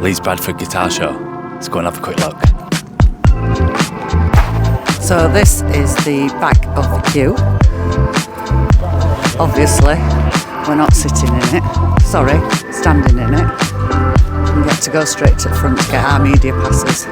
Leeds Bradford guitar show. Let's go and have a quick look. So this is the back of the queue. Obviously, we're not sitting in it. Sorry, standing in it. We get to go straight to the front to get our media passes.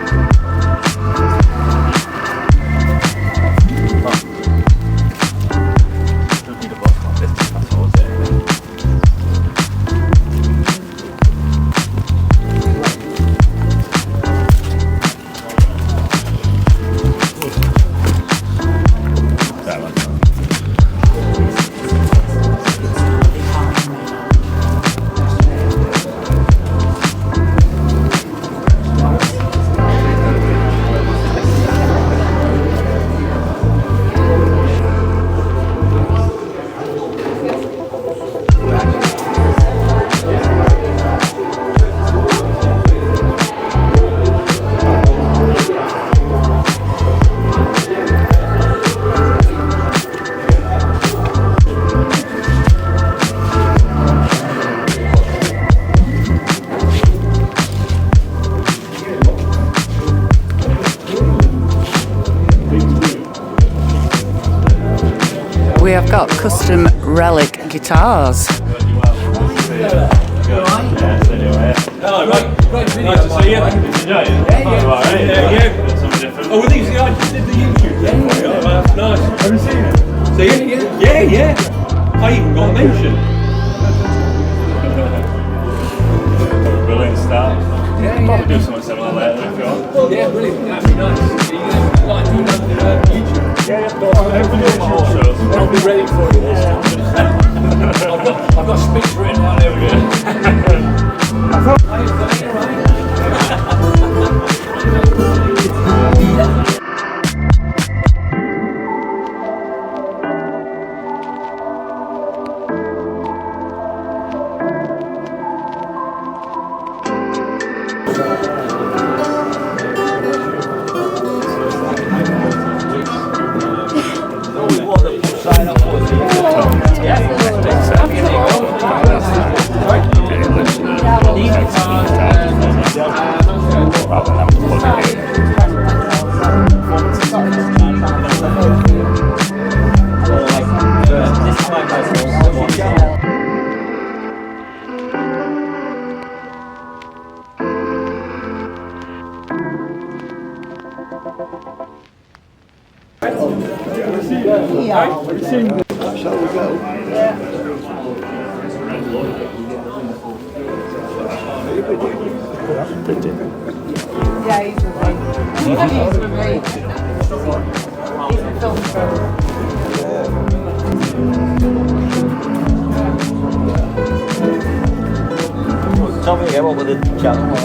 We have got custom relic guitars. Hello, mate. Nice to see you. Oh, were these the guys that did the YouTube? Yeah. Nice. Have you seen it? See it? Yeah. I even got a mention. Brilliant start. Yeah. Probably do something similar later if you want. Yeah, brilliant. That'd be nice. Are you going to like doing that YouTube? I'll be ready for you this time. I've got speech written down there. Shall we go? Yeah, he's with me. He's with me. He's been filmed for. Tell me again, what were the channel?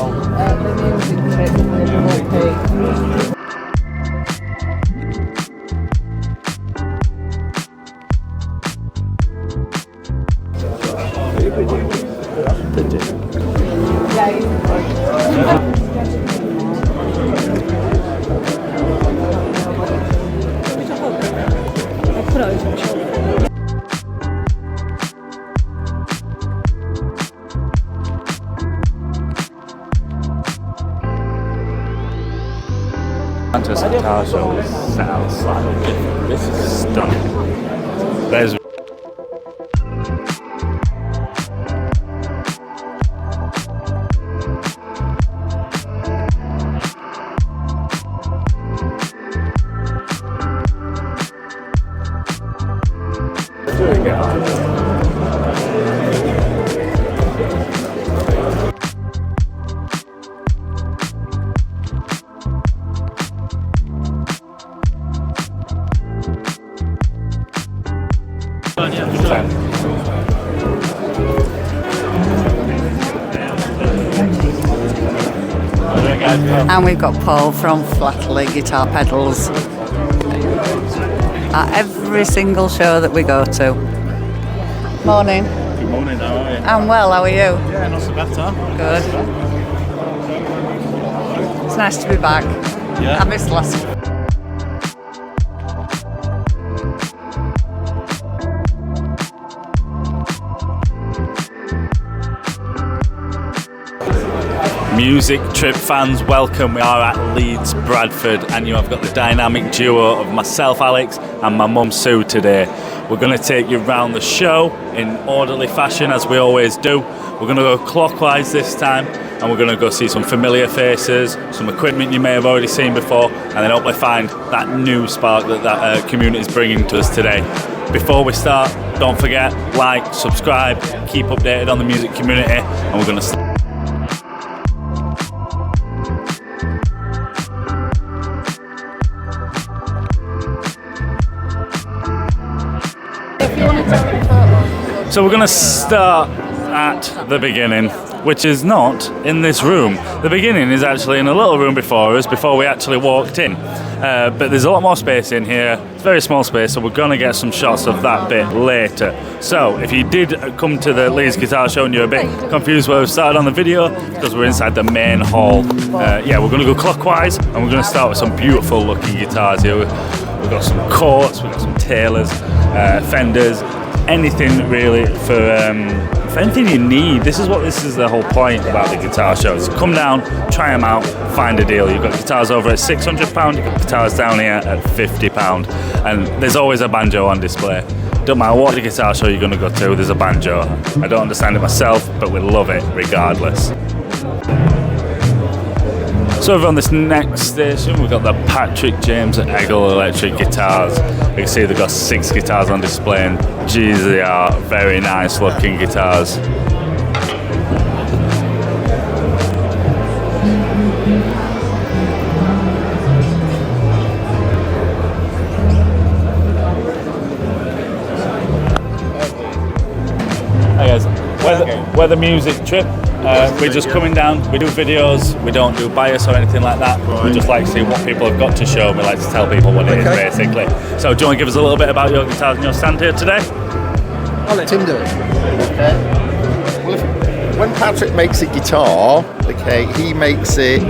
The music trip with the Santos guitar show sounds slightly different. This is stunning. There's And we've got Paul from Flatley Guitar Pedals at every single show that we go to. Morning. Good morning, how are you? I'm well, how are you? Yeah, not so bad, Tom. Good. It's nice to be back. Yeah. I missed last. Music Trip fans, welcome. We are at Leeds Bradford, and you have got the dynamic duo of myself, Alex, and my mum, Sue, today. We're going to take you around the show in orderly fashion, as we always do. We're going to go clockwise this time, and we're going to go see some familiar faces, some equipment you may have already seen before, and then hopefully find that new spark that community is bringing to us today. Before we start, don't forget, like, subscribe, keep updated on the music community, and we're going to start. So we're going to start at the beginning, which is not in this room. The beginning is actually in a little room before us, before we actually walked in. But there's a lot more space in here. It's a very small space, so we're going to get some shots of that bit later. So if you did come to the Leeds Guitar Show and you're a bit confused where we started on the video, because we're inside the main hall. Yeah, we're going to go clockwise, and we're going to start with some beautiful looking guitars here. We've got some Courts, we've got some Taylors, Fenders, anything really for anything you need. This is the whole point about the guitar shows. Come down, try them out, find a deal. You've got guitars over at £600, you've got guitars down here at £50, and there's always a banjo on display. Don't matter what the guitar show you're going to go to, there's a banjo. I don't understand it myself, but we love it regardless. So over on this next station, we've got the James Egle electric guitars. You can see they've got 6 guitars on display, and geez, they are very nice looking guitars. Hi guys, we're the Music Trip. We're just coming down, we do videos, we don't do bias or anything like that. We just like to see what people have got to show, and we like to tell people what it is basically. So do you want to give us a little bit about your guitars and your stand here today? I'll let Tim do it. Okay. Well, when Patrick makes a guitar, okay, he makes it,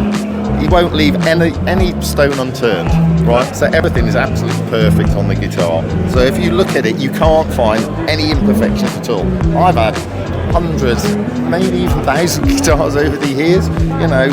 he won't leave any stone unturned, right? So everything is absolutely perfect on the guitar. So if you look at it, you can't find any imperfections at all. I've had hundreds, maybe even thousands of guitars over the years, you know,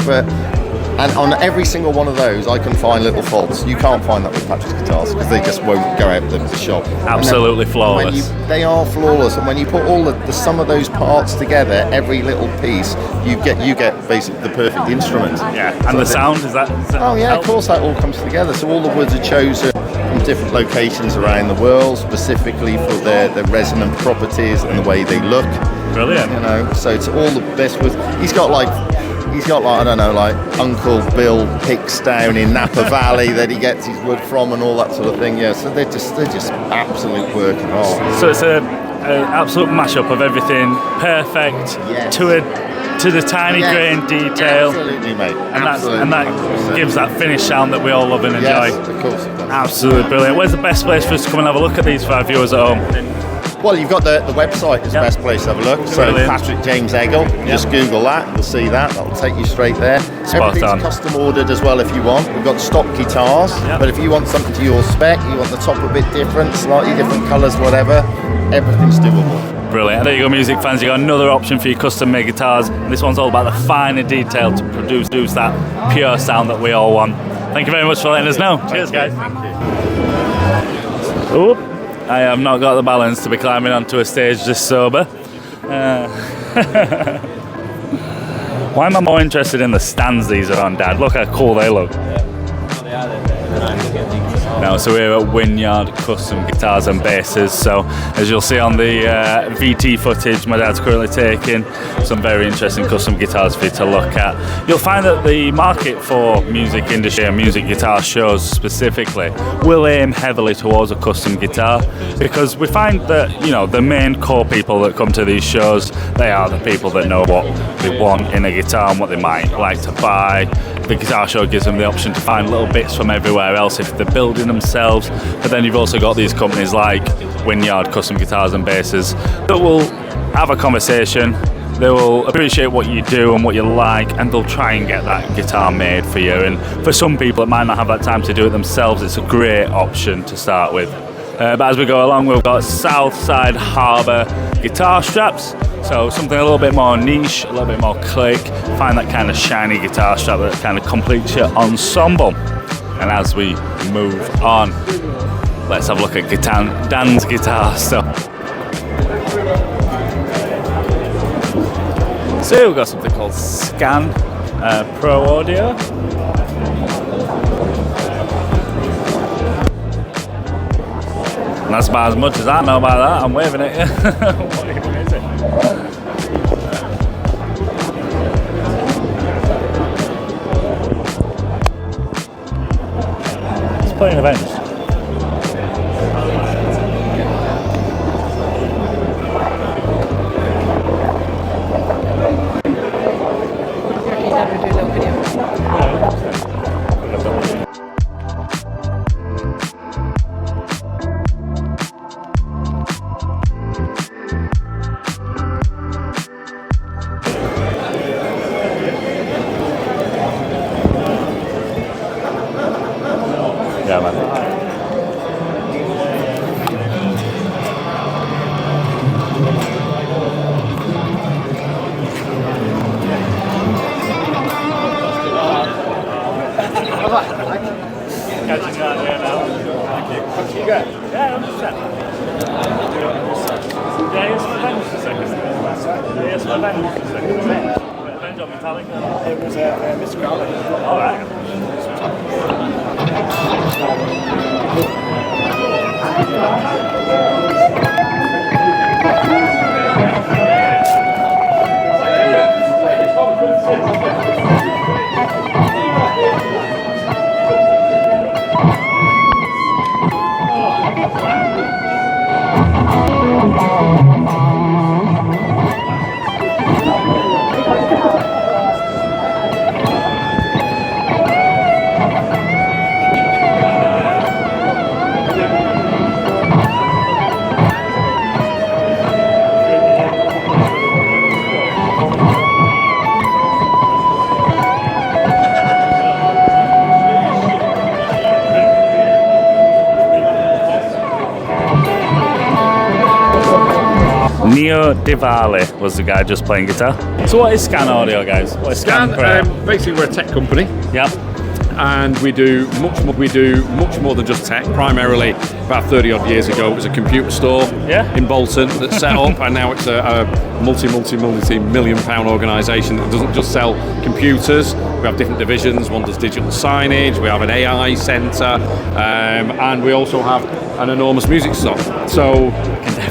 and on every single one of those I can find little faults. You can't find that with Patrick's guitars, because they just won't go out the shop. Absolutely flawless. They are flawless, and when you put all the sum of those parts together, every little piece, you get basically the perfect instrument. Yeah, and so the sound, is that oh yeah, of course, that all comes together. So all the woods are chosen from different locations around the world, specifically for their resonant properties and the way they look. Brilliant. You know, so it's all the best with. He's got like I don't know, like Uncle Bill Hicks down in Napa Valley that he gets his wood from and all that sort of thing. Yeah, so they're just absolute work and all. So it's an absolute mashup of everything, perfect to the tiny grain detail. Absolutely, mate. And that gives that finished sound that we all love and enjoy. Yes, of course. Absolutely brilliant. Where's the best place for us to come and have a look at these for our viewers at home? Well, you've got the website is the best place to have a look. So Brilliant. Patrick James Egle, just Google that, you'll see that. That'll take you straight there. Everything's custom ordered as well if you want. We've got stock guitars, but if you want something to your spec, you want the top a bit different, slightly different colours, whatever, everything's doable. Brilliant. And there you go, music fans. You got another option for your custom made guitars. And this one's all about the finer detail to produce that pure sound that we all want. Thank you very much for letting us know. Cheers, guys. Thank you. Oop. I have not got the balance to be climbing onto a stage this sober. Why am I more interested in the stands these are on, Dad? Look how cool they look. No, so we're at Wynyard Custom Guitars and Basses. So as you'll see on the VT footage, my dad's currently taking some very interesting custom guitars for you to look at. You'll find that the market for music industry and music guitar shows specifically will aim heavily towards a custom guitar, because we find that, you know, the main core people that come to these shows, they are the people that know what they want in a guitar and what they might like to buy. The guitar show gives them the option to find little bits from everywhere else if they're building themselves, but then you've also got these companies like Wynyard Custom Guitars and Basses that will have a conversation, they will appreciate what you do and what you like, and they'll try and get that guitar made for you. And for some people that might not have that time to do it themselves, it's a great option to start with. But as we go along, we've got Southside Harbour guitar straps. So something a little bit more niche, a little bit more click, find that kind of shiny guitar strap that kind of completes your ensemble. And as we move on, let's have a look at Dan's guitar stuff. So we've got something called Scan Pro Audio. And that's about as much as I know about that. I'm waving at you. What even is it? It's playing events. Yeah, man. Catching that here now. Thank you. What you got? Yeah, 100%. Yeah, here's my bench for a second. Here's my bench for a second. Bench on Metallica. It was Mr. Crowley. All right. Neo Diwali was the guy just playing guitar. So what is Scan Audio, guys? What is Scan Pro? Basically, we're a tech company. Yep. And we do much more than just tech. Primarily, about 30 odd years ago, it was a computer store in Bolton that set up, and now it's a multi-million pound organisation that doesn't just sell computers. We have different divisions. One does digital signage. We have an AI centre, and we also have an enormous music store. So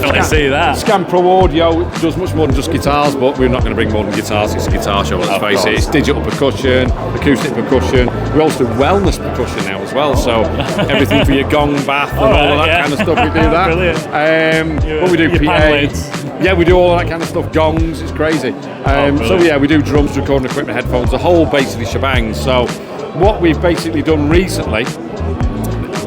Definitely see that. Scan Pro Audio does much more than just guitars, but we're not going to bring more than guitars. It's a guitar show, let's face it. It's digital percussion, acoustic percussion. We also do wellness percussion now as well. So everything for your gong, bath, and all of that kind of stuff. We do that. Brilliant. But we do PA. Yeah, we do all that kind of stuff. Gongs, it's crazy. So yeah, we do drums, recording equipment, headphones, the whole basically shebang. So what we've basically done recently,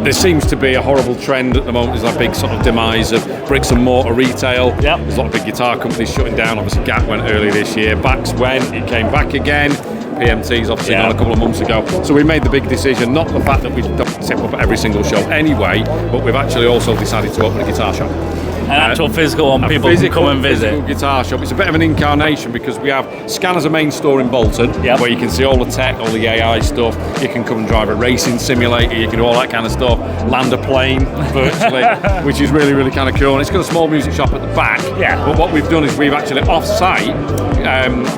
there seems to be a horrible trend at the moment. There's a big sort of demise of bricks and mortar retail. Yep. There's a lot of big guitar companies shutting down. Obviously, Gap went earlier this year. Bax went, it came back again. PMT's obviously gone a couple of months ago. So we made the big decision, not the fact that we don't set up at every single show anyway, but we've actually also decided to open a guitar shop. An actual physical one, people can come and visit. Physical guitar shop. It's a bit of an incarnation because we have Scan as a main store in Bolton, where you can see all the tech, all the AI stuff. You can come and drive a racing simulator. You can do all that kind of stuff. Land a plane virtually, which is really, really kind of cool. And it's got a small music shop at the back. Yeah. But what we've done is we've actually off-site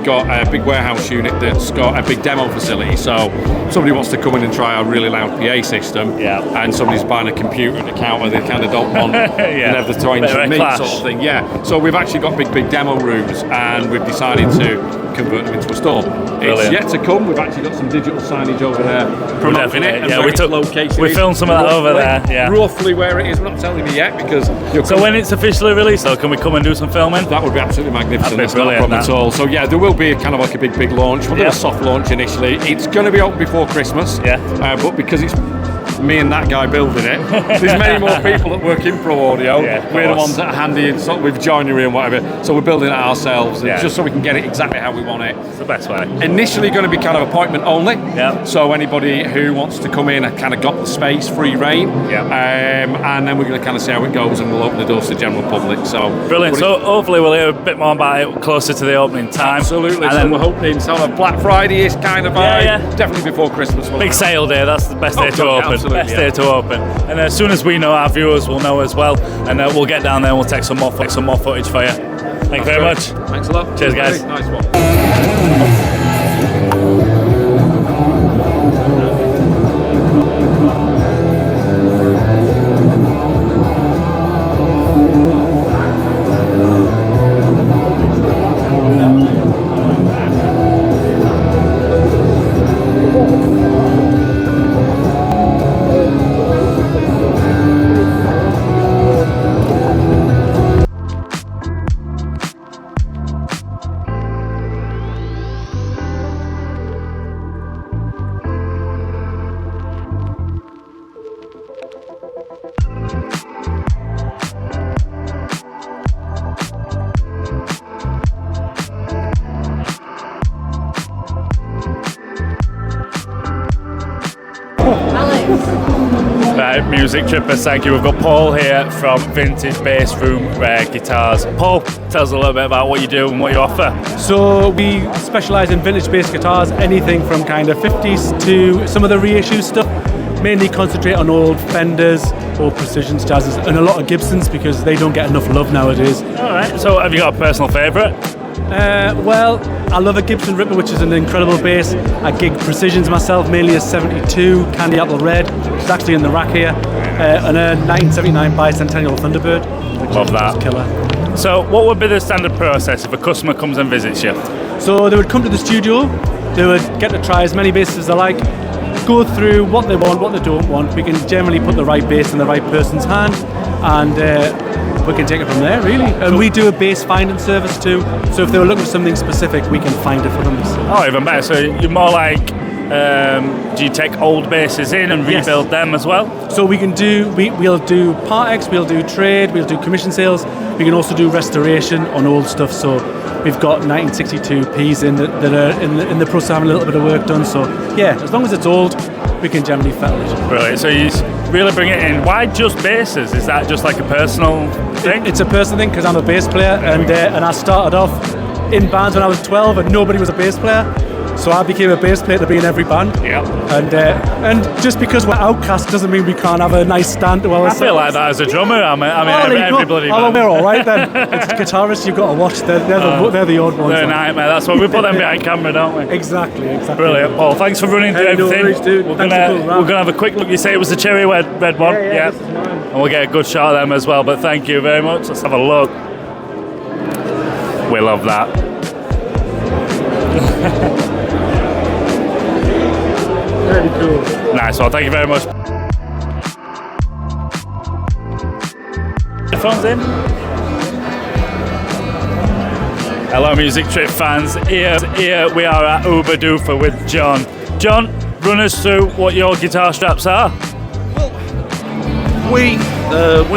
got a big warehouse unit that's got a big demo facility. So somebody wants to come in and try our really loud PA system, and somebody's buying a computer and a counter they kind of don't want and have the terrain to meet sort of thing. So we've actually got big demo rooms, and we've decided to convert them into a store. Brilliant. It's yet to come. We've actually got some digital signage over there promoting it. Yeah, we filmed some of that over there. Yeah. Roughly where it is, we're not telling you yet because. So when it's officially released, though, can we come and do some filming? That would be absolutely magnificent. That's not a problem at all. So yeah, there will be kind of like a big launch. We'll do a soft launch initially. It's going to be open before Christmas. But because it's me and that guy building it. There's many more people that work in Pro Audio. Yeah, We're the ones that are handy in sort of with joinery and whatever. So we're building it ourselves, just so we can get it exactly how we want it. It's the best way. Initially going to be kind of appointment only. Yeah. So anybody who wants to come in and kind of got the space, free reign. Yeah. And then we're going to kind of see how it goes, and we'll open the doors to the general public. So brilliant. So hopefully we'll hear a bit more about it closer to the opening time. Absolutely. And so then we're hoping sort of Black Friday-ish kind of vibe. Definitely before Christmas. Big sale day. That's the best day to open. Absolutely, Day to open. And as soon as we know, our viewers will know as well, and we'll get down there and we'll take some more footage for you. Thank you very much. Thanks a lot. Cheers, guys. Nice one. Right, music trippers, thank you. We've got Paul here from Vintage Bass Room Rare Guitars. Paul, tell us a little bit about what you do and what you offer. So we specialise in vintage bass guitars, anything from kind of 50s to some of the reissue stuff. Mainly concentrate on old Fenders, old Precisions, Jazzes, and a lot of Gibsons because they don't get enough love nowadays. Alright, so have you got a personal favourite? Well, I love a Gibson Ripper, which is an incredible bass. I gig Precisions myself, mainly a 72 Candy Apple Red, which is actually in the rack here, and a 1979 Bicentennial Thunderbird, which Love that. is killer. So what would be the standard process if a customer comes and visits you? So they would come to the studio, they would get to try as many basses as they like, go through what they want, what they don't want. We can generally put the right bass in the right person's hand, and we can take it from there, really. And we do a bass finding service too, so if they were looking for something specific, we can find it for them. Oh, even better. So you're more like, do you take old basses in and rebuild them as well? So we can do, we'll do part X, we'll do trade, we'll do commission sales. We can also do restoration on old stuff. So we've got 1962 Ps in that are in the process of having a little bit of work done. So yeah, as long as it's old, we can generally fettle it. Brilliant. So you really bring it in. Why just basses? Is that just like a personal thing? It's a personal thing because I'm a bass player, and I started off in bands when I was 12 and nobody was a bass player. So I became a bass player to be in every band. Yeah. And just because we're outcast doesn't mean we can't have a nice stand to ourselves. I feel like that as a drummer. I mean every bloody well, band. we're all right then. It's guitarists you've got to watch. They're the odd ones. They're a nightmare. That's why we put them behind camera, don't we? Exactly. Brilliant, Paul. Thanks for running through everything. No worries, dude. We're gonna have a quick look. You say it was the cherry red one. Yeah. This is mine. And we'll get a good shot of them as well. But thank you very much. Let's have a look. We love that. Very cool. Nice one. Thank you very much. Headphones in. Hello, Music Trip fans. Here we are at Uberdoofer with John. John, run us through what your guitar straps are. We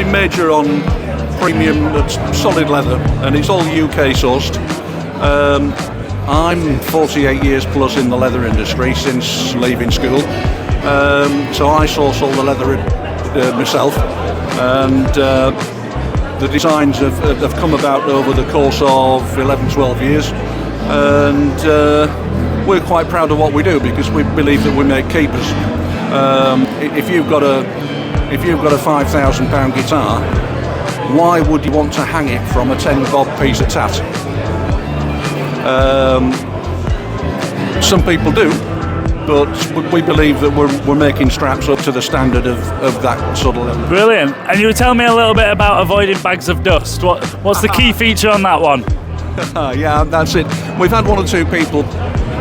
major on premium solid leather, and it's all UK sourced. I'm 48 years plus in the leather industry since leaving school, so I source all the leather myself, and the designs have come about over the course of 11-12 years, and we're quite proud of what we do because we believe that we make keepers. If you've got a £5,000 guitar, why would you want to hang it from a 10 bob piece of tat? Some people do, but we believe that we're making straps up to the standard of that sort of level. Brilliant. And you were telling me a little bit about avoiding bags of dust. What's the key feature on that one? Yeah, that's it. We've had one or two people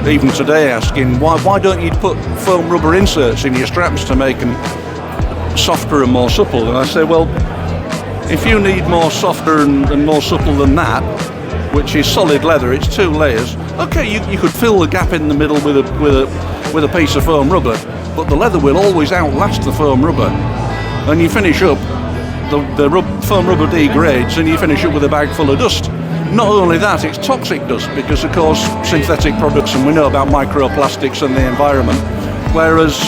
even today asking why don't you put foam rubber inserts in your straps to make them softer and more supple? And I say, well, if you need more softer and more supple than that, which is solid leather, it's 2 layers. Okay, you could fill the gap in the middle with a piece of foam rubber, but the leather will always outlast the foam rubber. And you finish up, the foam rubber degrades, and you finish up with a bag full of dust. Not only that, it's toxic dust, because of course synthetic products, and we know about microplastics and the environment, whereas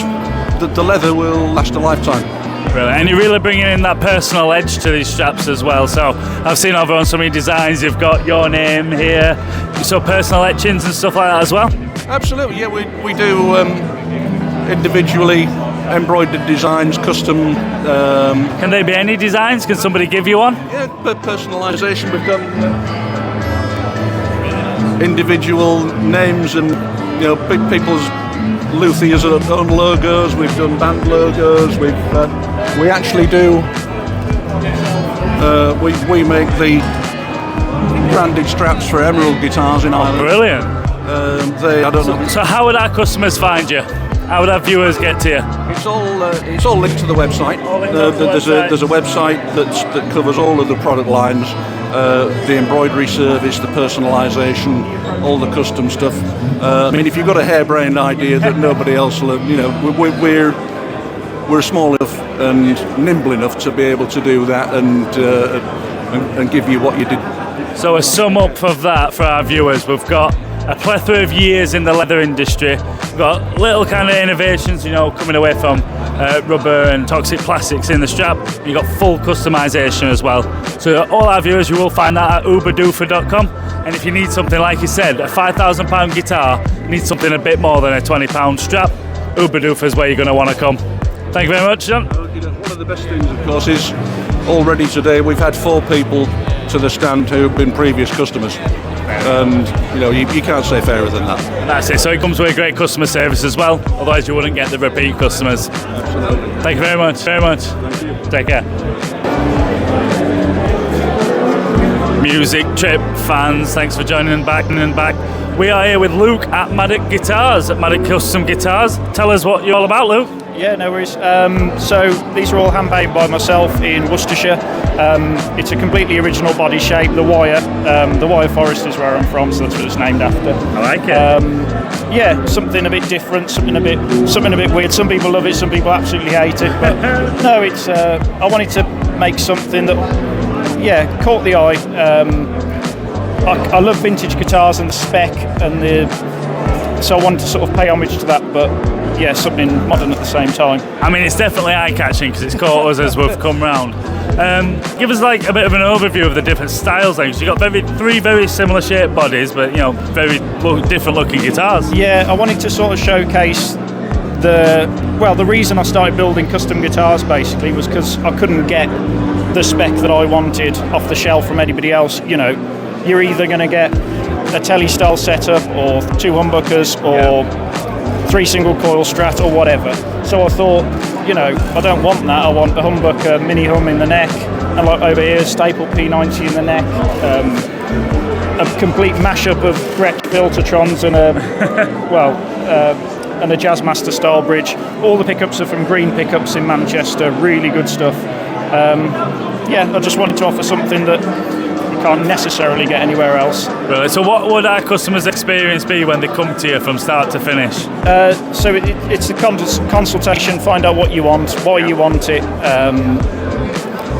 the leather will last a lifetime. Brilliant. And you're really bringing in that personal edge to these straps as well. So I've seen over on some of your designs, you've got your name here, so personal etchings and stuff like that as well? Absolutely, yeah, we do individually embroidered designs, custom. Can they be any designs? Can somebody give you one? Yeah, but personalisation. We've done individual names and people's luthiers' own logos. We've done band logos. We actually do. We make the branded straps for Emerald guitars in Ireland. Brilliant. I don't know. So how would our customers find you? How would our viewers get to you? It's all linked to the website. There's a website that covers all of the product lines, the embroidery service, the personalisation, all the custom stuff. I mean, if you've got a harebrained idea that nobody else will, we're small enough and nimble enough to be able to do that and give you what you did. So a sum up of that for our viewers, we've got a plethora of years in the leather industry. We've got little kind of innovations, coming away from rubber and toxic plastics in the strap. You've got full customisation as well. So all our viewers, you will find that at uberdoofer.com. And if you need something, like you said, a £5,000 guitar, need something a bit more than a £20 strap, Uberdoofer is where you're going to want to come. Thank you very much, John. One of the best things, of course, is already today we've had 4 people to the stand who have been previous customers. And you can't say fairer than that. That's it. So it comes with a great customer service as well. Otherwise, you wouldn't get the repeat customers. Absolutely. Thank you very much. Very much. Thank you. Take care. Music Trip fans, thanks for joining back. We are here with Luke at Maddock Guitars, at Maddock Custom Guitars. Tell us what you're all about, Luke. Yeah, no worries. So these are all hand painted by myself in Worcestershire. It's a completely original body shape. The wire forest is where I'm from, so that's what it's named after. I like it. Yeah, something a bit different, something a bit weird. Some people love it, some people absolutely hate it. But no, it's. I wanted to make something that, caught the eye. I love vintage guitars and the spec so I wanted to sort of pay homage to that, but yeah, something modern at the same time. I mean, it's definitely eye-catching because it's caught us as we've come round. Give us like a bit of an overview of the different styles then, because you've got three very similar shaped bodies, but very different looking guitars. Yeah, I wanted to sort of showcase the reason I started building custom guitars basically was because I couldn't get the spec that I wanted off the shelf from anybody else. You're either going to get a telly style setup or 2 humbuckers or 3 single coil Strat or whatever. So I thought, I don't want that. I want a humbucker, mini hum in the neck, and like over here, staple P90 in the neck. A complete mashup of Gretsch Filtertrons and a Jazzmaster style bridge. All the pickups are from Green Pickups in Manchester. Really good stuff. I just wanted to offer something that can't necessarily get anywhere else. Really? So what would our customers' experience be when they come to you from start to finish? So it's a consultation, find out what you want, why you want it,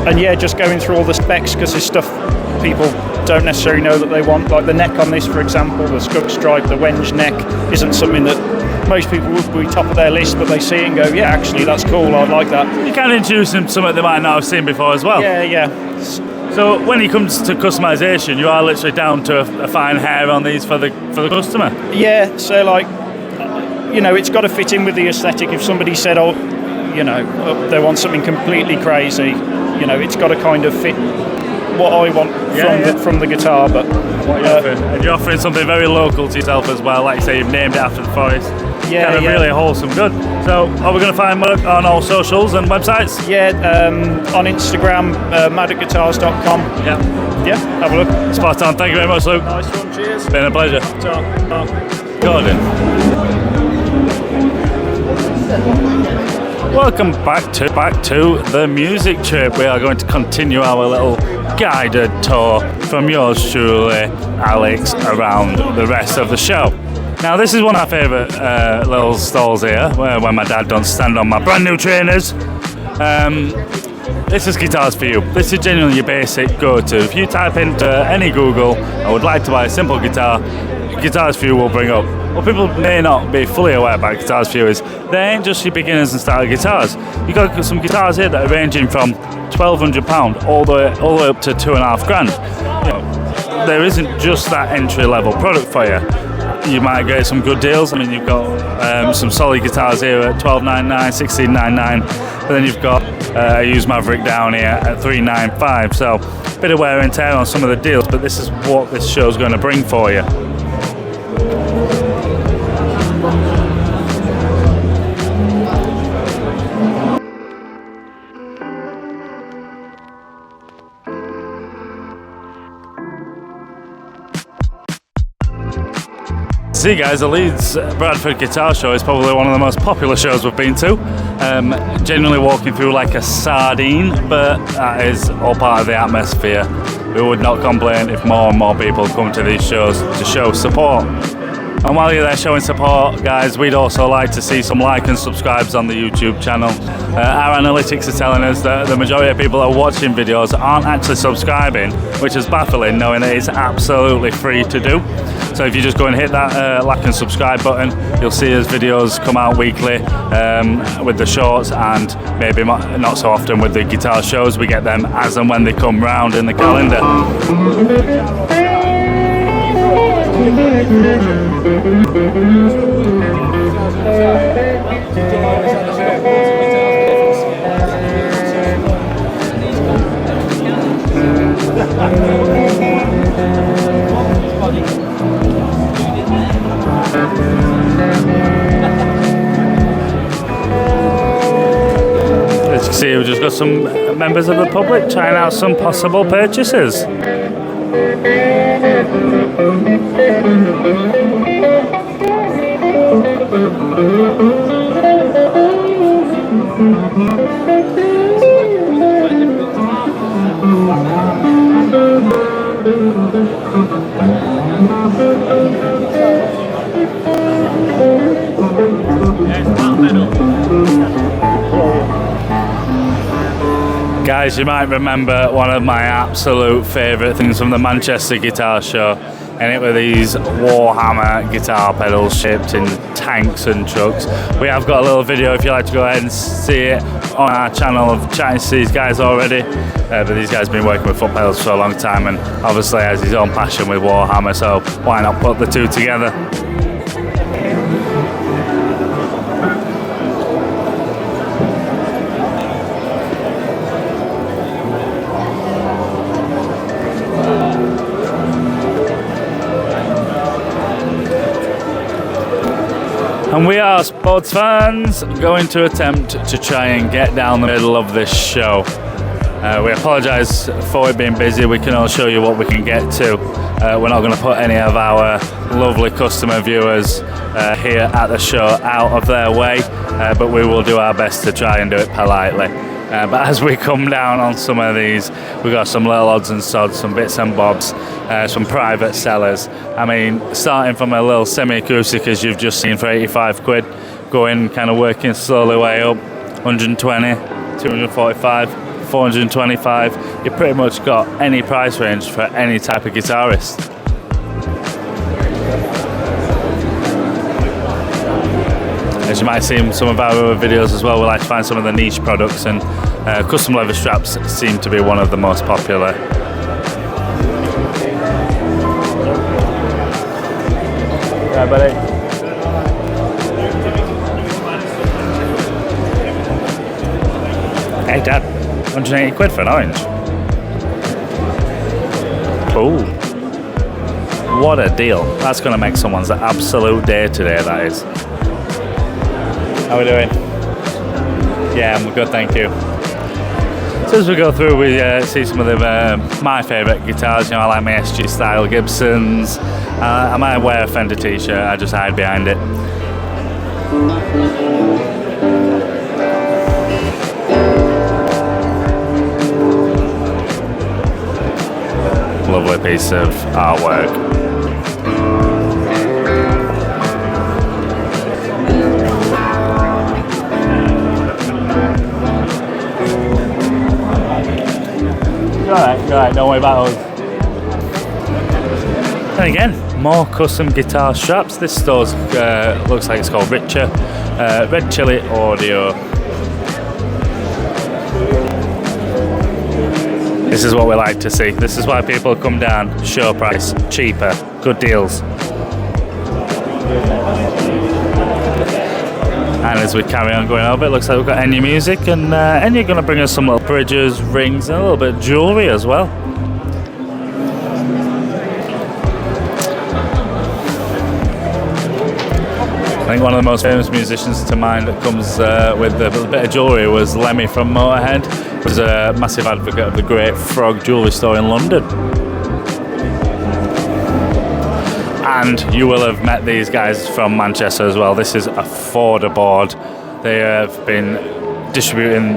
and just going through all the specs, because there's stuff people don't necessarily know that they want, like the neck on this, for example, the skunk stripe, the wenge neck isn't something that most people would be top of their list, but they see it and go, yeah, actually that's cool, I like that. You can introduce them to something they might not have seen before as well. Yeah. So when it comes to customization, you are literally down to a fine hair on these for the customer. Yeah, so it's got to fit in with the aesthetic. If somebody said, they want something completely crazy, it's got to kind of fit what I want from the guitar. But and you're offering something very local to yourself as well. Like you say, you've named it after the forest. Really wholesome, good. So are we going to find Maddock on all socials and websites? On Instagram, maddockguitars.com. Yeah, have a look. Spot on. Thank you very much, Luke. Nice one, cheers. Been a pleasure. Gordon. Welcome back to the music trip. We are going to continue our little guided tour from yours truly, Alex, around the rest of the show. Now this is one of my favourite little stalls here, where my dad don't stand on my brand new trainers. This is Guitars For You. This is genuinely your basic go-to. If you type into any Google, I would like to buy a simple guitar, Guitars For You will bring up. What people may not be fully aware about Guitars For You is they ain't just your beginners and starter guitars. You've got some guitars here that are ranging from £1,200 all the way up to £2,500. You know, there isn't just that entry-level product for you. You might get some good deals. I mean, you've got some solid guitars here at $1,299, $1,699, but then you've got a used Maverick down here at $395. So a bit of wear and tear on some of the deals, but this is what this show's going to bring for you. See guys, the Leeds Bradford Guitar Show is probably one of the most popular shows we've been to. Genuinely walking through like a sardine, but that is all part of the atmosphere. We would not complain if more and more people come to these shows to show support. And while you're there showing support, guys, we'd also like to see some like and subscribes on the YouTube channel. Our analytics are telling us that the majority of people that are watching videos aren't actually subscribing, which is baffling, knowing that it's absolutely free to do. So if you just go and hit that like and subscribe button, you'll see as videos come out weekly with the shorts, and maybe not so often with the guitar shows. We get them as and when they come round in the calendar. As you can see, we've just got some members of the public trying out some possible purchases. Guys, you might remember one of my absolute favourite things from the Manchester Guitar Show, and it were these Warhammer guitar pedals shaped in tanks and trucks. We have got a little video if you'd like to go ahead and see it on our channel of chatting to these guys already. But these guys have been working with foot pedals for a long time and obviously has his own passion with Warhammer, so why not put the two together? And we are, sports fans, going to attempt to try and get down the middle of this show. We apologise for it being busy. We can only show you what we can get to. We're not going to put any of our lovely customer viewers here at the show out of their way, but we will do our best to try and do it politely. But as we come down on some of these, we've got some little odds and sods, some bits and bobs, some private sellers. I mean, starting from a little semi-acoustic as you've just seen for 85 quid, going kind of working slowly way up, 120, 245, 425. You pretty much got any price range for any type of guitarist. As you might see in some of our other videos as well, we like to find some of the niche products, and custom leather straps seem to be one of the most popular. Yeah, buddy. Hey Dad, 180 quid for an orange. Ooh. What a deal. That's going to make someone's absolute day today, that is. How are we doing? Yeah, I'm good, thank you. So as we go through, we see some of the my favourite guitars. You know, I like my SG style Gibsons. I might wear a Fender t-shirt, I just hide behind it. Lovely piece of artwork. Alright, don't worry about us. And again, more custom guitar straps. This store's looks like it's called Red Chili Audio. This is what we like to see. This is why people come down. Show price, cheaper, good deals. And as we carry on going over, it looks like we've got Enya music, and Enya going to bring us some little bridges, rings, and a little bit of jewellery as well. I think one of the most famous musicians to mind that comes with a little bit of jewellery was Lemmy from Motorhead. He was a massive advocate of the Great Frog jewellery store in London. And you will have met these guys from Manchester as well. This is Pedalboards. They have been distributing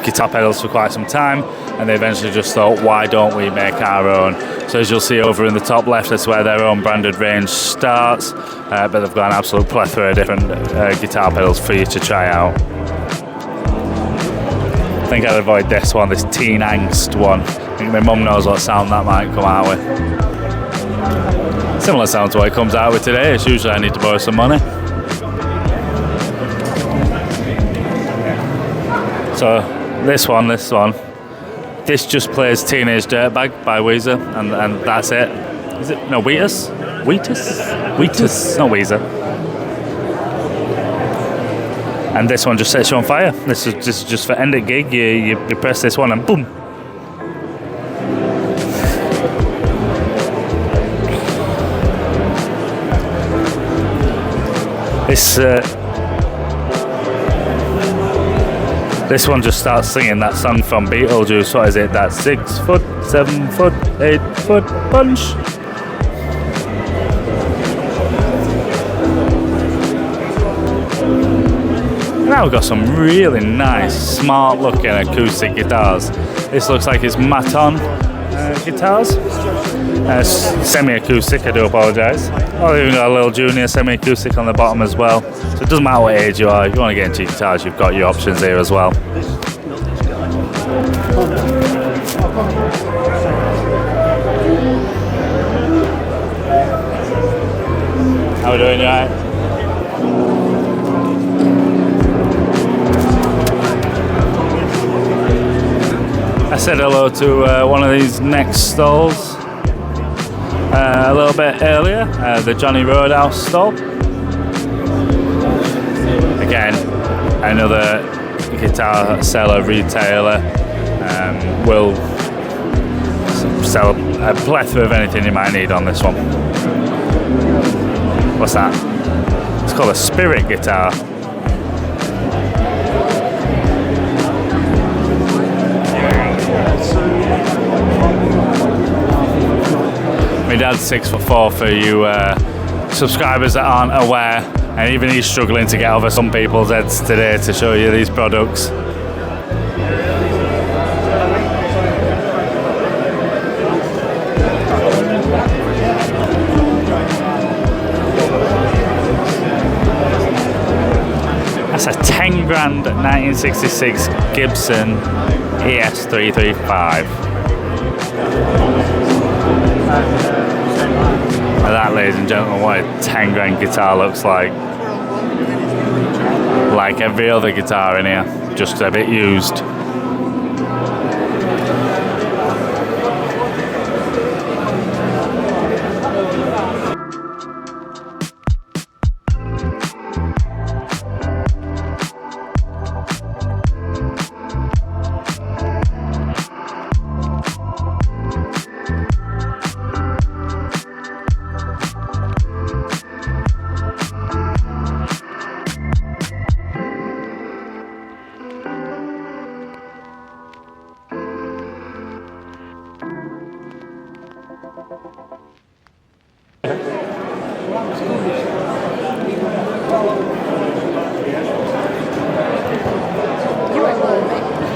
guitar pedals for quite some time, and they eventually just thought, why don't we make our own? So as you'll see over in the top left, that's where their own branded range starts, but they've got an absolute plethora of different guitar pedals for you to try out. I think I'd avoid this one, this Teen Angst one. I think my mum knows what sound that might come out with. Similar sound to what it comes out with today. It's usually I need to borrow some money. So this one. This just plays Teenage Dirtbag by Weezer, and that's it. Is it? No, Wheatus, not Weezer. And this one just sets you on fire. This is just for end of gig. You press this one and boom. This one just starts singing that song from Beetlejuice. What is it? That 6 foot, 7 foot, 8 foot punch. Now we've got some really nice, smart looking acoustic guitars. This looks like it's Maton guitars. Semi-acoustic, I do apologise. I've even got a little junior semi-acoustic on the bottom as well. So it doesn't matter what age you are, if you want to get into guitars, you've got your options here as well. How are we doing, you alright? I said hello to one of these next stalls a little bit earlier, the Johnny Roadhouse stall. Again, another guitar seller, retailer, will sell a plethora of anything you might need on this one. What's that? It's called a Spirit guitar. My dad's 6'4" for you subscribers that aren't aware, and even he's struggling to get over some people's heads today to show you these products. That's a 10 grand 1966 Gibson ES335. And that, ladies and gentlemen, what a 10 grand guitar looks like. Like every other guitar in here, just a bit used.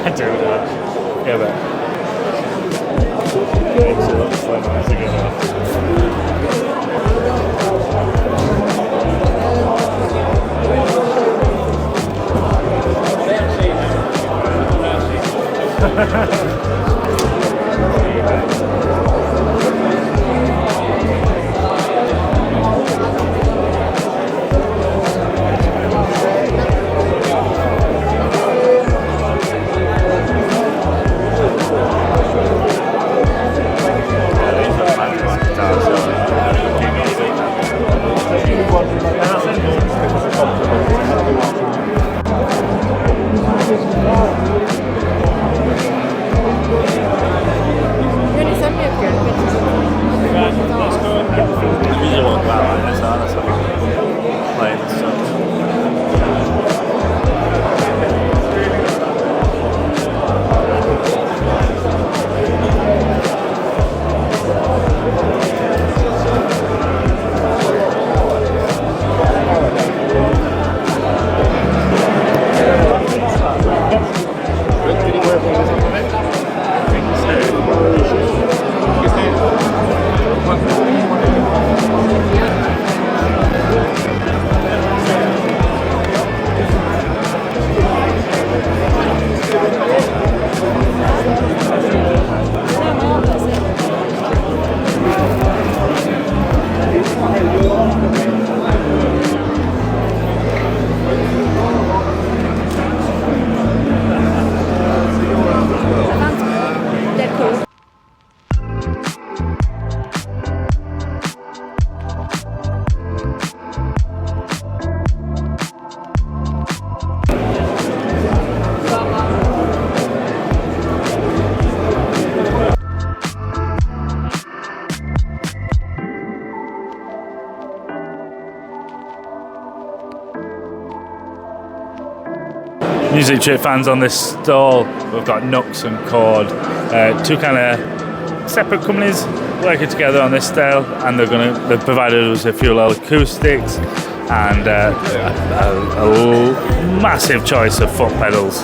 I do that. Yeah, but makes it look so nice again. music trip fans on this stall. We've got Nux and Chord, two kind of separate companies working together on this style, and they've provided us a few little acoustics and a massive choice of foot pedals.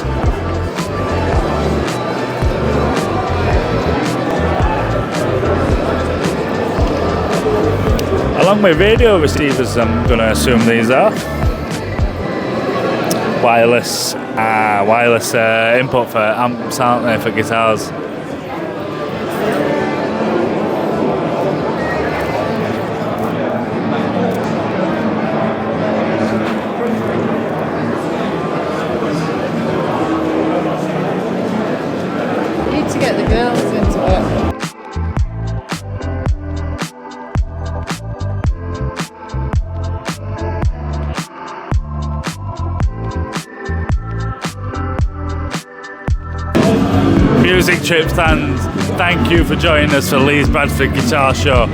Along with radio receivers, I'm going to assume these are wireless input for amps, aren't they, for guitars? Need to get the girls into it. Music trip fans, thank you for joining us for Leeds Bradford Guitar Show.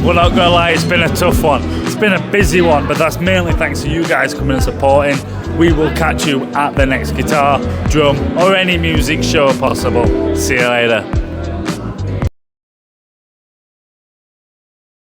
We're not going to lie, it's been a tough one. It's been a busy one, but that's mainly thanks to you guys coming and supporting. We will catch you at the next guitar, drum, or any music show possible. See you later.